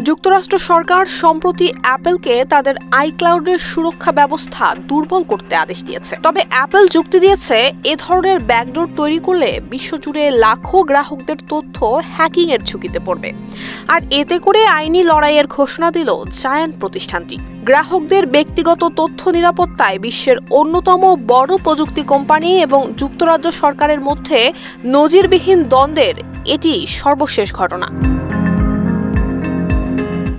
যুক্তরাষ্ট্র সরকার সম্প্রতি অ্যাপলকে তাদের আইক্লাউডের সুরক্ষা ব্যবস্থা দুর্বল করতে আদেশ দিয়েছে। তবে অ্যাপল যুক্তি দিয়েছে, এ ধরনের ব্যাকডোর তৈরি করলে বিশ্বজুড়ে লাখো গ্রাহকদের তথ্য হ্যাকিং এর ঝুঁকিতে পড়বে। আর এতে করে আইনি লড়াইয়ের ঘোষণা দিল জায়ান্ট প্রতিষ্ঠানটি। গ্রাহকদের ব্যক্তিগত তথ্য নিরাপত্তায় বিশ্বের অন্যতম বড় প্রযুক্তি কোম্পানি এবং যুক্তরাজ্য সরকারের মধ্যে নজিরবিহীন দ্বন্দ্বের এটি সর্বশেষ ঘটনা।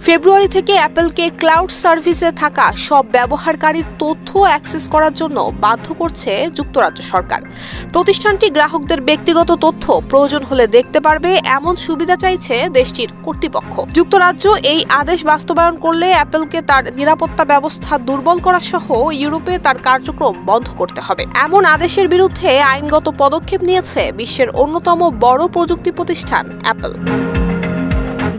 ফেব্রুয়ারি থেকে অ্যাপলকে ক্লাউড সার্ভিসে থাকা সব ব্যবহারকারীর তথ্য অ্যাক্সেস করার জন্য বাধ্য করছে যুক্তরাজ্য সরকার। প্রতিষ্ঠানটি গ্রাহকদের ব্যক্তিগত তথ্য প্রয়োজন হলে দেখতে পারবে এমন সুবিধা চাইছে দেশটির কর্তৃপক্ষ। যুক্তরাজ্য এই আদেশ বাস্তবায়ন করলে অ্যাপলকে তার নিরাপত্তা ব্যবস্থা দুর্বল করা সহ ইউরোপে তার কার্যক্রম বন্ধ করতে হবে। এমন আদেশের বিরুদ্ধে আইনগত পদক্ষেপ নিয়েছে বিশ্বের অন্যতম বড় প্রযুক্তি প্রতিষ্ঠান অ্যাপল।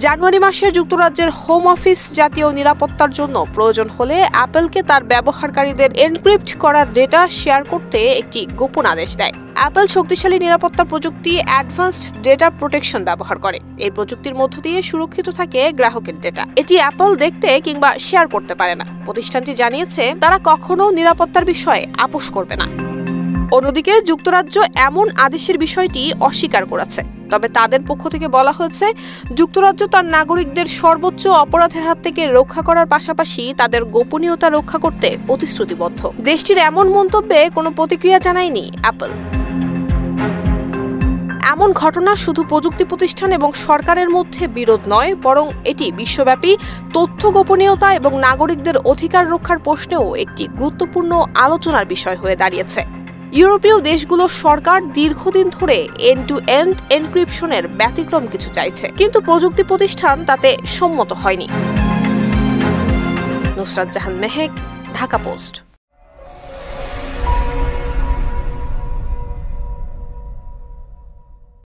জানুয়ারি মাসে যুক্তরাজ্যের হোম অফিস জাতীয় নিরাপত্তার জন্য প্রয়োজন হলে অ্যাপলকে তার ব্যবহারকারীদের এনক্রিপ্ট করা ডেটা শেয়ার করতে একটি গোপন আদেশ দেয়। অ্যাপল শক্তিশালী নিরাপত্তা প্রযুক্তি অ্যাডভান্সড ডেটা প্রোটেকশন ব্যবহার করে। এই প্রযুক্তির মধ্য দিয়ে সুরক্ষিত থাকে গ্রাহকের ডেটা। এটি অ্যাপল দেখতে কিংবা শেয়ার করতে পারে না। প্রতিষ্ঠানটি জানিয়েছে তারা কখনো নিরাপত্তার বিষয়ে আপোষ করবে না। অন্যদিকে যুক্তরাজ্য এমন আদেশের বিষয়টি অস্বীকার করেছে। তবে তাদের পক্ষ থেকে বলা হয়েছে, যুক্তরাজ্য তার নাগরিকদের সর্বোচ্চ অপরাধের হাত থেকে রক্ষা করার পাশাপাশি তাদের গোপনীয়তা রক্ষা করতে প্রতিশ্রুতিবদ্ধ। দেশটির এমন মন্তব্যে কোনো প্রতিক্রিয়া জানায়নি অ্যাপল। এমন ঘটনা শুধু প্রযুক্তি প্রতিষ্ঠান এবং সরকারের মধ্যে বিরোধ নয়, বরং এটি বিশ্বব্যাপী তথ্য গোপনীয়তা এবং নাগরিকদের অধিকার রক্ষার প্রশ্নেও একটি গুরুত্বপূর্ণ আলোচনার বিষয় হয়ে দাঁড়িয়েছে। ইউরোপীয় দেশগুলোর সরকার দীর্ঘদিন ধরে এন্ড টু এন্ড এনক্রিপশনের ব্যতিক্রম কিছু চাইছে, কিন্তু প্রযুক্তি প্রতিষ্ঠান তাতে সম্মত হয়নি। নুসরাত জাহান মেহেক, ঢাকা পোস্ট।